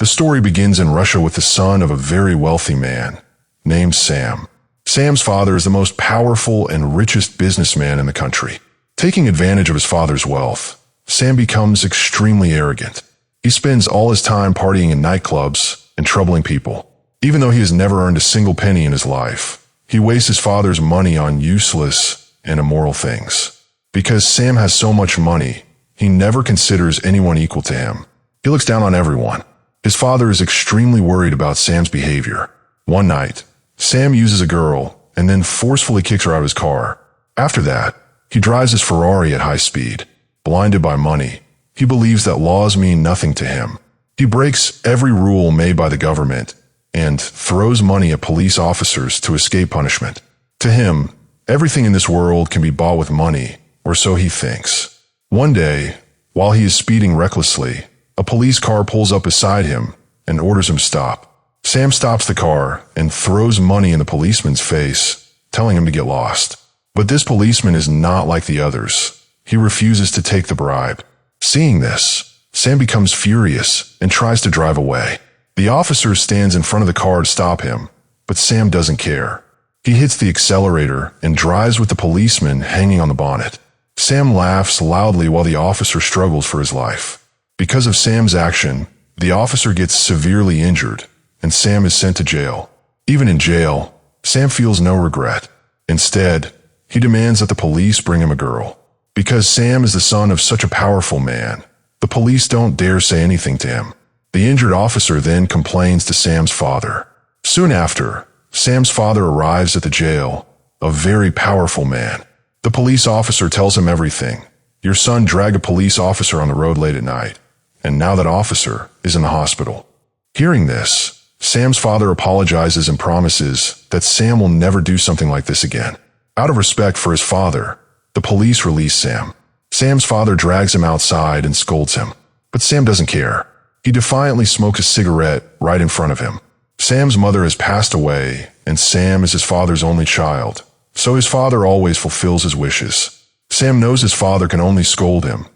The story begins in Russia with the son of a very wealthy man named Sam. Sam's father is the most powerful and richest businessman in the country. Taking advantage of his father's wealth, Sam becomes extremely arrogant. He spends all his time partying in nightclubs and troubling people. Even though he has never earned a single penny in his life, he wastes his father's money on useless and immoral things. Because Sam has so much money, he never considers anyone equal to him. He looks down on everyone. His father is extremely worried about Sam's behavior. One night, Sam uses a girl and then forcefully kicks her out of his car. After that, he drives his Ferrari at high speed. Blinded by money, he believes that laws mean nothing to him. He breaks every rule made by the government and throws money at police officers to escape punishment. To him, everything in this world can be bought with money, or so he thinks. One day, while he is speeding recklessly, a police car pulls up beside him and orders him stop. Sam stops the car and throws money in the policeman's face, telling him to get lost. But this policeman is not like the others. He refuses to take the bribe. Seeing this, Sam becomes furious and tries to drive away. The officer stands in front of the car to stop him, but Sam doesn't care. He hits the accelerator and drives with the policeman hanging on the bonnet. Sam laughs loudly while the officer struggles for his life. Because of Sam's action, the officer gets severely injured, and Sam is sent to jail. Even in jail, Sam feels no regret. Instead, he demands that the police bring him a girl. Because Sam is the son of such a powerful man, the police don't dare say anything to him. The injured officer then complains to Sam's father. Soon after, Sam's father arrives at the jail, a very powerful man. The police officer tells him everything. Your son dragged a police officer on the road late at night, and now that officer is in the hospital. Hearing this, Sam's father apologizes and promises that Sam will never do something like this again. Out of respect for his father, the police release Sam. Sam's father drags him outside and scolds him, but Sam doesn't care. He defiantly smokes a cigarette right in front of him. Sam's mother has passed away, and Sam is his father's only child, so his father always fulfills his wishes. Sam knows his father can only scold him,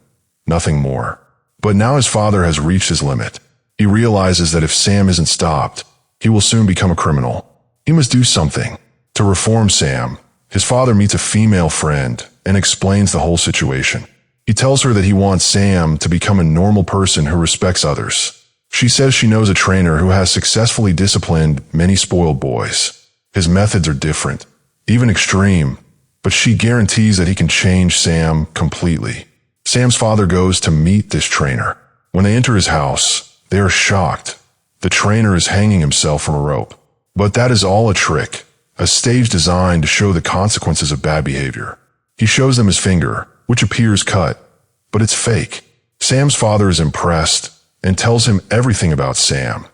nothing more. But now his father has reached his limit. He realizes that if Sam isn't stopped, he will soon become a criminal. He must do something. To reform Sam, his father meets a female friend and explains the whole situation. He tells her that he wants Sam to become a normal person who respects others. She says she knows a trainer who has successfully disciplined many spoiled boys. His methods are different, even extreme, but she guarantees that he can change Sam completely. Sam's father goes to meet this trainer. When they enter his house, they are shocked. The trainer is hanging himself from a rope. But that is all a trick, a stage designed to show the consequences of bad behavior. He shows them his finger, which appears cut, but it's fake. Sam's father is impressed and tells him everything about Sam,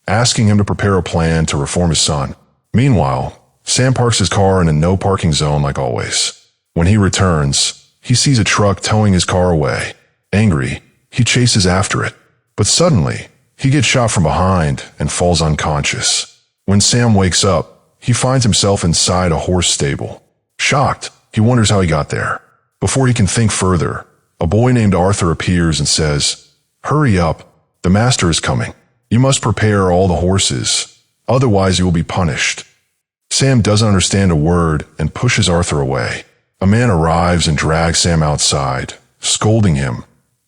asking him to prepare a plan to reform his son. Meanwhile, Sam parks his car in a no parking zone like always. When he returns, he sees a truck towing his car away. Angry, he chases after it. But suddenly, he gets shot from behind and falls unconscious. When Sam wakes up, he finds himself inside a horse stable. Shocked, he wonders how he got there. Before he can think further, a boy named Arthur appears and says, "Hurry up, the master is coming. You must prepare all the horses, otherwise you will be punished." Sam doesn't understand a word and pushes Arthur away. A man arrives and drags Sam outside, scolding him.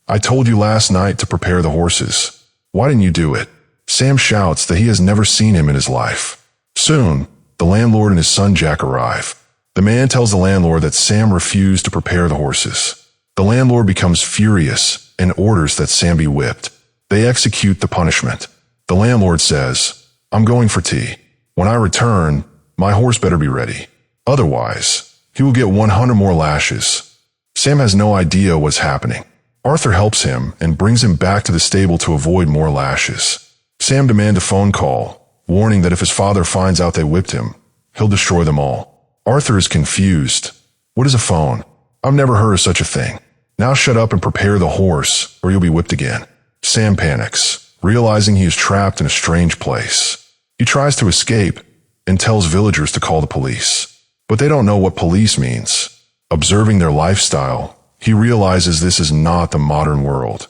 "I told you last night to prepare the horses. Why didn't you do it?" Sam shouts that he has never seen him in his life. Soon, the landlord and his son Jack arrive. The man tells the landlord that Sam refused to prepare the horses. The landlord becomes furious and orders that Sam be whipped. They execute the punishment. The landlord says, "I'm going for tea. When I return, my horse better be ready. Otherwise, he will get 100 more lashes." Sam has no idea what's happening. Arthur helps him and brings him back to the stable to avoid more lashes. Sam demands a phone call, warning that if his father finds out they whipped him, he'll destroy them all. Arthur is confused. What is a phone? I've never heard of such a thing. Now shut up and prepare the horse, or you'll be whipped again. Sam panics, realizing he is trapped in a strange place. He tries to escape and tells villagers to call the police. But they don't know what police means. Observing their lifestyle, he realizes this is not the modern world.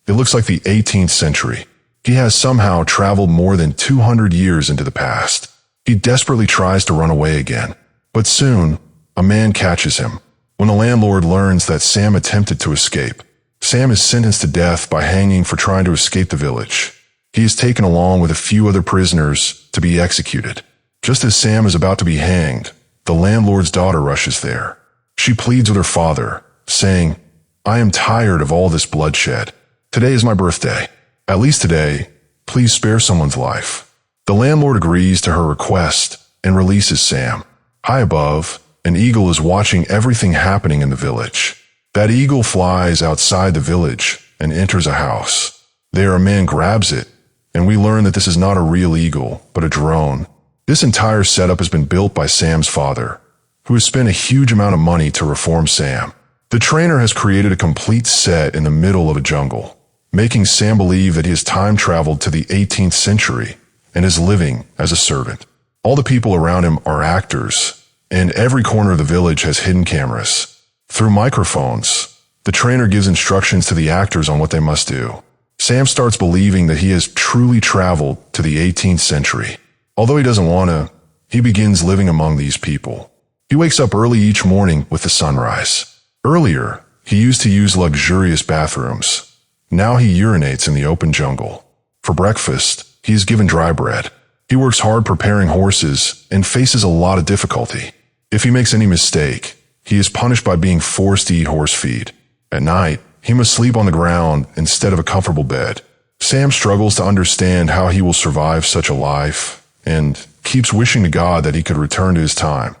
It looks like the 18th century. He has somehow traveled more than 200 years into the past. He desperately tries to run away again. But soon, a man catches him. When the landlord learns that Sam attempted to escape, Sam is sentenced to death by hanging for trying to escape the village. He is taken along with a few other prisoners to be executed. Just as Sam is about to be hanged, the landlord's daughter rushes there. She pleads with her father, saying, "I am tired of all this bloodshed. Today is my birthday. At least today, please spare someone's life." The landlord agrees to her request and releases Sam. High above, an eagle is watching everything happening in the village. That eagle flies outside the village and enters a house. There, a man grabs it, and we learn that this is not a real eagle, but a drone. This entire setup has been built by Sam's father, who has spent a huge amount of money to reform Sam. The trainer has created a complete set in the middle of a jungle, making Sam believe that he has time traveled to the 18th century and is living as a servant. All the people around him are actors, and every corner of the village has hidden cameras. Through microphones, the trainer gives instructions to the actors on what they must do. Sam starts believing that he has truly traveled to the 18th century. Although he doesn't want to, he begins living among these people. He wakes up early each morning with the sunrise. Earlier, he used to use luxurious bathrooms. Now he urinates in the open jungle. For breakfast, he is given dry bread. He works hard preparing horses and faces a lot of difficulty. If he makes any mistake, he is punished by being forced to eat horse feed. At night, he must sleep on the ground instead of a comfortable bed. Sam struggles to understand how he will survive such a life and keeps wishing to God that he could return to his time.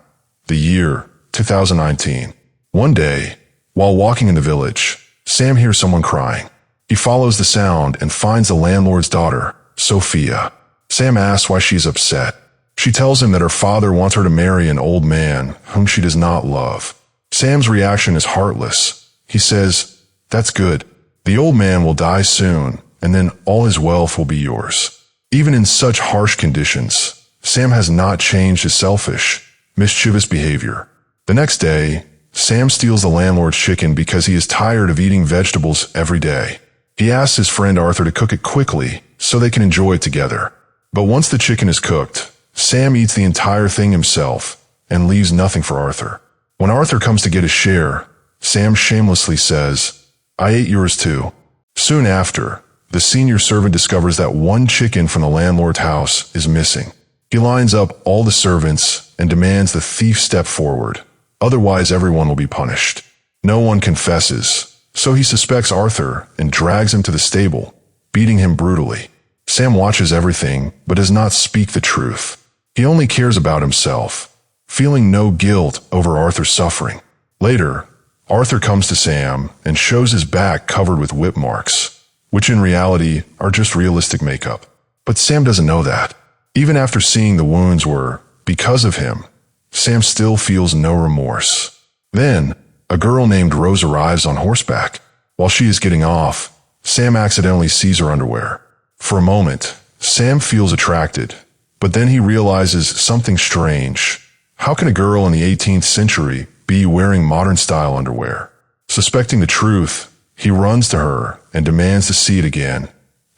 The year, 2019. One day, while walking in the village, Sam hears someone crying. He follows the sound and finds the landlord's daughter, Sophia. Sam asks why she is upset. She tells him that her father wants her to marry an old man whom she does not love. Sam's reaction is heartless. He says, "That's good. The old man will die soon, and then all his wealth will be yours." Even in such harsh conditions, Sam has not changed his selfish, mischievous behavior. The next day, Sam steals the landlord's chicken because he is tired of eating vegetables every day. He asks his friend Arthur to cook it quickly so they can enjoy it together. But once the chicken is cooked, Sam eats the entire thing himself and leaves nothing for Arthur. When Arthur comes to get his share, Sam shamelessly says, "I ate yours too." Soon after, the senior servant discovers that one chicken from the landlord's house is missing. He lines up all the servants and demands the thief step forward. Otherwise, everyone will be punished. No one confesses, so he suspects Arthur and drags him to the stable, beating him brutally. Sam watches everything, but does not speak the truth. He only cares about himself, feeling no guilt over Arthur's suffering. Later, Arthur comes to Sam and shows his back covered with whip marks, which in reality are just realistic makeup. But Sam doesn't know that. Even after seeing the wounds were because of him, Sam still feels no remorse. Then, a girl named Rose arrives on horseback. While she is getting off, Sam accidentally sees her underwear. For a moment, Sam feels attracted, but then he realizes something strange. How can a girl in the 18th century be wearing modern-style underwear? Suspecting the truth, he runs to her and demands to see it again,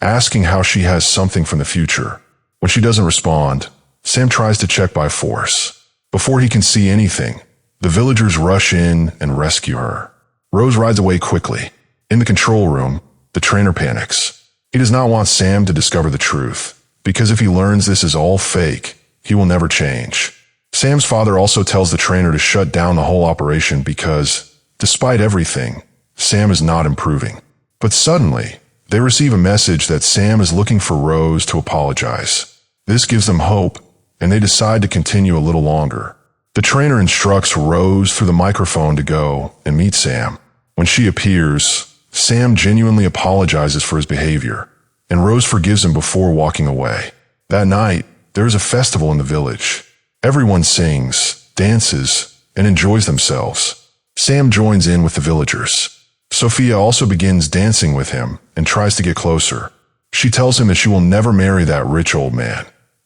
asking how she has something from the future. When she doesn't respond, Sam tries to check by force. Before he can see anything, the villagers rush in and rescue her. Rose rides away quickly. In the control room, the trainer panics. He does not want Sam to discover the truth, because if he learns this is all fake, he will never change. Sam's father also tells the trainer to shut down the whole operation because, despite everything, Sam is not improving. But suddenly, they receive a message that Sam is looking for Rose to apologize. This gives them hope, and they decide to continue a little longer. The trainer instructs Rose through the microphone to go and meet Sam. When she appears, Sam genuinely apologizes for his behavior, and Rose forgives him before walking away. That night, there is a festival in the village. Everyone sings, dances, and enjoys themselves. Sam joins in with the villagers. Sophia also begins dancing with him and tries to get closer. She tells him that she will never marry that rich old man.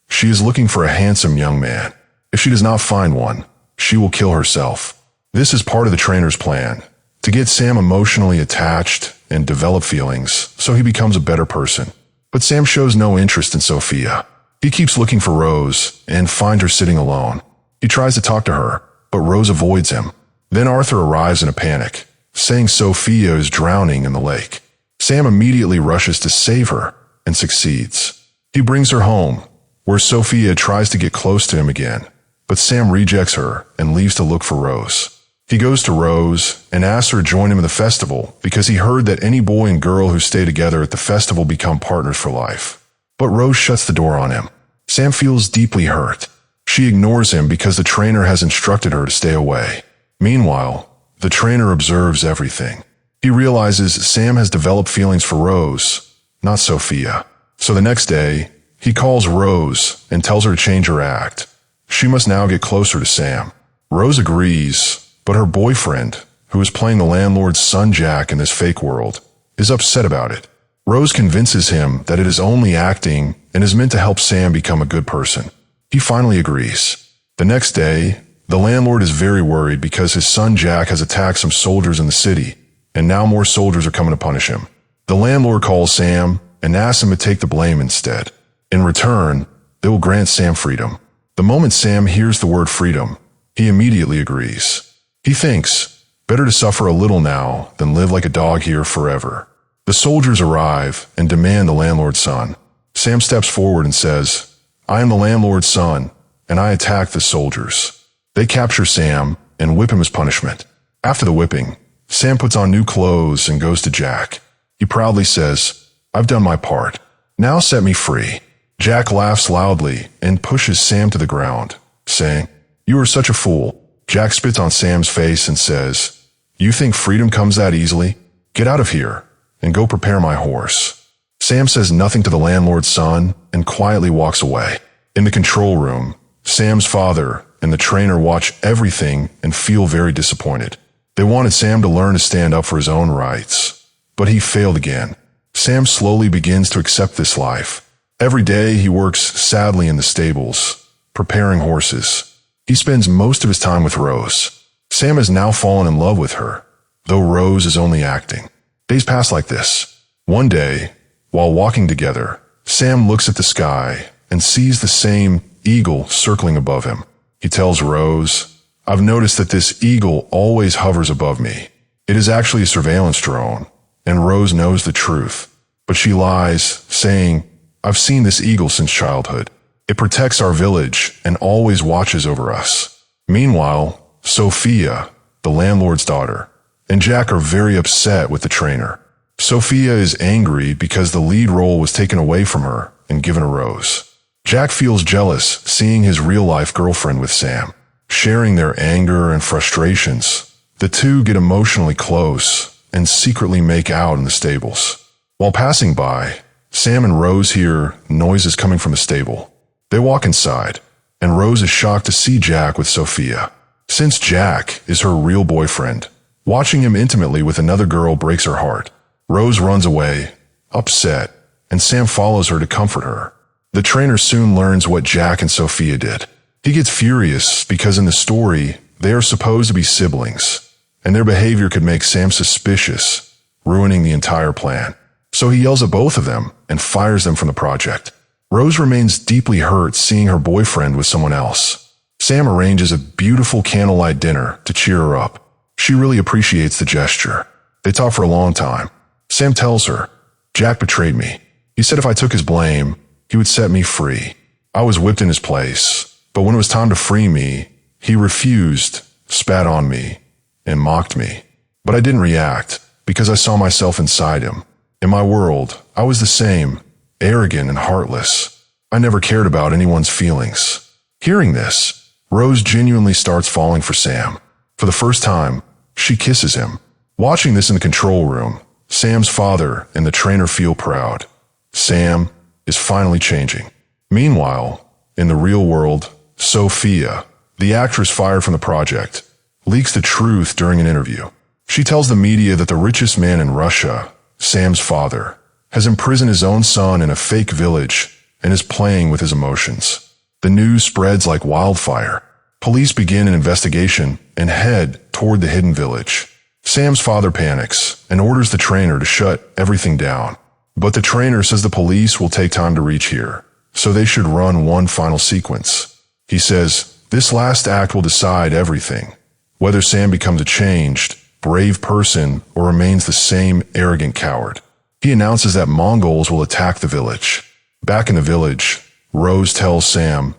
She is looking for a handsome young man. If she does not find one, she will kill herself. This is part of the trainer's plan, to get Sam emotionally attached and develop feelings so he becomes a better person. But Sam shows no interest in Sophia. He keeps looking for Rose and finds her sitting alone. He tries to talk to her, but Rose avoids him. Then Arthur arrives in a panic, saying Sophia is drowning in the lake. Sam immediately rushes to save her and succeeds. He brings her home, where Sophia tries to get close to him again, but Sam rejects her and leaves to look for Rose. He goes to Rose and asks her to join him in the festival because he heard that any boy and girl who stay together at the festival become partners for life. But Rose shuts the door on him. Sam feels deeply hurt. She ignores him because the trainer has instructed her to stay away. Meanwhile, the trainer observes everything. He realizes Sam has developed feelings for Rose, not Sophia. So the next day, he calls Rose and tells her to change her act. She must now get closer to Sam. Rose agrees, but her boyfriend, who is playing the landlord's son Jack in this fake world, is upset about it. Rose convinces him that it is only acting and is meant to help Sam become a good person. He finally agrees. The next day, the landlord is very worried because his son Jack has attacked some soldiers in the city, and now more soldiers are coming to punish him. The landlord calls Sam and asks him to take the blame instead. In return, they will grant Sam freedom. The moment Sam hears the word freedom, he immediately agrees. He thinks, better to suffer a little now than live like a dog here forever. The soldiers arrive and demand the landlord's son. Sam steps forward and says, I am the landlord's son, and I attacked the soldiers. They capture Sam and whip him as punishment. After the whipping, Sam puts on new clothes and goes to Jack. He proudly says, I've done my part. Now set me free. Jack laughs loudly and pushes Sam to the ground, saying, You are such a fool. Jack spits on Sam's face and says, You think freedom comes that easily? Get out of here and go prepare my horse. Sam says nothing to the landlord's son and quietly walks away. In the control room, Sam's father and the trainer watch everything and feel very disappointed. They wanted Sam to learn to stand up for his own rights, but he failed again. Sam slowly begins to accept this life. Every day he works sadly in the stables, preparing horses. He spends most of his time with Rose. Sam has now fallen in love with her, though Rose is only acting. Days pass like this. One day, while walking together, Sam looks at the sky and sees the same eagle circling above him. He tells Rose, I've noticed that this eagle always hovers above me. It is actually a surveillance drone, and Rose knows the truth. But she lies, saying, I've seen this eagle since childhood. It protects our village and always watches over us. Meanwhile, Sophia, the landlord's daughter, and Jack are very upset with the trainer. Sophia is angry because the lead role was taken away from her and given to Rose. Jack feels jealous seeing his real-life girlfriend with Sam. Sharing their anger and frustrations, the two get emotionally close and secretly make out in the stables. While passing by, Sam and Rose hear noises coming from the stable. They walk inside, and Rose is shocked to see Jack with Sophia. Since Jack is her real boyfriend, watching him intimately with another girl breaks her heart. Rose runs away, upset, and Sam follows her to comfort her. The trainer soon learns what Jack and Sophia did. He gets furious because in the story, they are supposed to be siblings, and their behavior could make Sam suspicious, ruining the entire plan. So he yells at both of them and fires them from the project. Rose remains deeply hurt seeing her boyfriend with someone else. Sam arranges a beautiful candlelight dinner to cheer her up. She really appreciates the gesture. They talk for a long time. Sam tells her, Jack betrayed me. He said if I took his blame, he would set me free. I was whipped in his place. But when it was time to free me, he refused, spat on me, and mocked me. But I didn't react because I saw myself inside him. In my world, I was the same, arrogant and heartless. I never cared about anyone's feelings. Hearing this, Rose genuinely starts falling for Sam. For the first time, she kisses him. Watching this in the control room, Sam's father and the trainer feel proud. Sam is finally changing. Meanwhile, in the real world, Sophia, the actress fired from the project, leaks the truth during an interview. She tells the media that the richest man in Russia, Sam's father, has imprisoned his own son in a fake village and is playing with his emotions. The news spreads like wildfire. Police begin an investigation and head toward the hidden village. Sam's father panics and orders the trainer to shut everything down. But the trainer says the police will take time to reach here, so they should run one final sequence. He says, this last act will decide everything, whether Sam becomes a changed, brave person or remains the same arrogant coward. He announces that Mongols will attack the village. Back in the village, Rose tells Sam,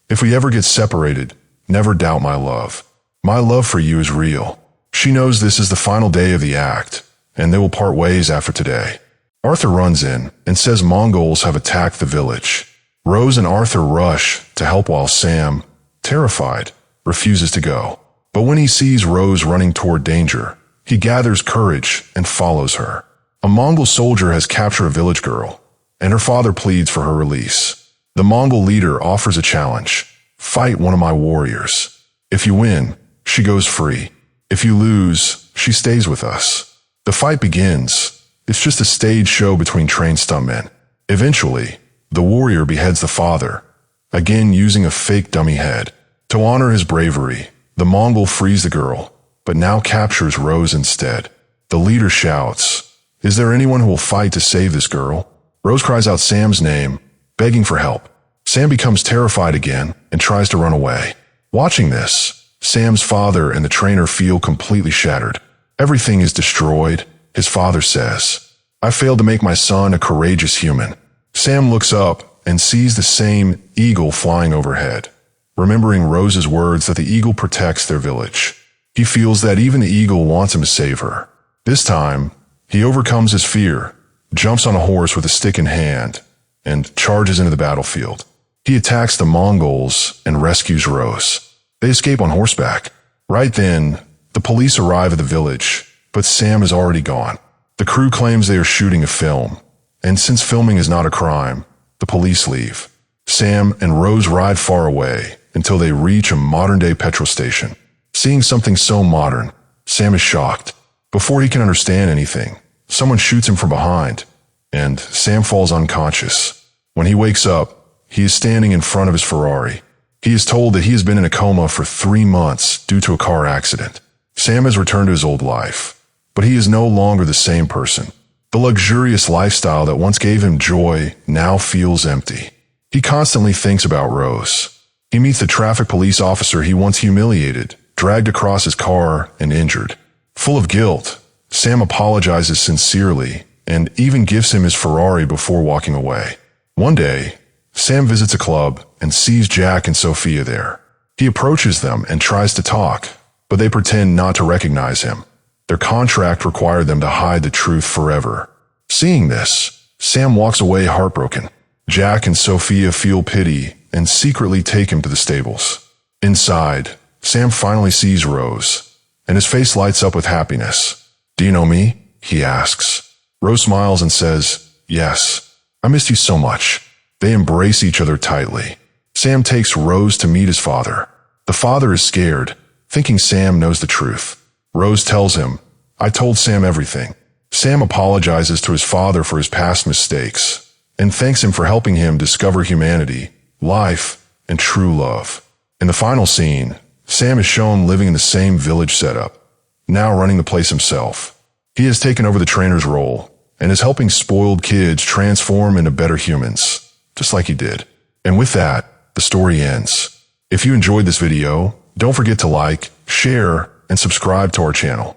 if we ever get separated, never doubt my love. My love for you is real. She knows this is the final day of the act, and they will part ways after today. Arthur runs in and says Mongols have attacked the village. Rose and Arthur rush to help while Sam, terrified, refuses to go. But when he sees Rose running toward danger, he gathers courage and follows her. A Mongol soldier has captured a village girl, and her father pleads for her release. The Mongol leader offers a challenge. Fight one of my warriors. If you win, she goes free. If you lose, she stays with us. The fight begins. It's just a stage show between trained stuntmen. Eventually, the warrior beheads the father, again using a fake dummy head. To honor his bravery, the Mongol frees the girl, but now captures Rose instead. The leader shouts, is there anyone who will fight to save this girl? Rose cries out Sam's name, begging for help. Sam becomes terrified again and tries to run away. Watching this, Sam's father and the trainer feel completely shattered. Everything is destroyed. His father says, I failed to make my son a courageous human. Sam looks up and sees the same eagle flying overhead, remembering Rose's words that the eagle protects their village. He feels that even the eagle wants him to save her. This time, he overcomes his fear, jumps on a horse with a stick in hand, and charges into the battlefield. He attacks the Mongols and rescues Rose. They escape on horseback. Right then, the police arrive at the village, but Sam is already gone. The crew claims they are shooting a film, and since filming is not a crime, the police leave. Sam and Rose ride far away until they reach a modern-day petrol station. Seeing something so modern, Sam is shocked. Before he can understand anything, someone shoots him from behind, and Sam falls unconscious. When he wakes up, he is standing in front of his Ferrari. He is told that he has been in a coma for 3 months due to a car accident. Sam has returned to his old life, but he is no longer the same person. The luxurious lifestyle that once gave him joy now feels empty. He constantly thinks about Rose. He meets the traffic police officer he once humiliated, dragged across his car, and injured. Full of guilt, Sam apologizes sincerely and even gives him his Ferrari before walking away. One day, Sam visits a club and sees Jack and Sophia there. He approaches them and tries to talk, but they pretend not to recognize him. Their contract required them to hide the truth forever. Seeing this, Sam walks away heartbroken. Jack and Sophia feel pity and secretly take him to the stables. Inside, Sam finally sees Rose, and his face lights up with happiness. Do you know me? He asks. Rose smiles and says, yes, I missed you so much. They embrace each other tightly. Sam takes Rose to meet his father. The father is scared, thinking Sam knows the truth. Rose tells him, I told Sam everything. Sam apologizes to his father for his past mistakes and thanks him for helping him discover humanity, life, and true love. In the final scene, Sam is shown living in the same village setup, now running the place himself. He has taken over the trainer's role and is helping spoiled kids transform into better humans, just like he did. And with that, the story ends. If you enjoyed this video, don't forget to like, share, and subscribe to our channel.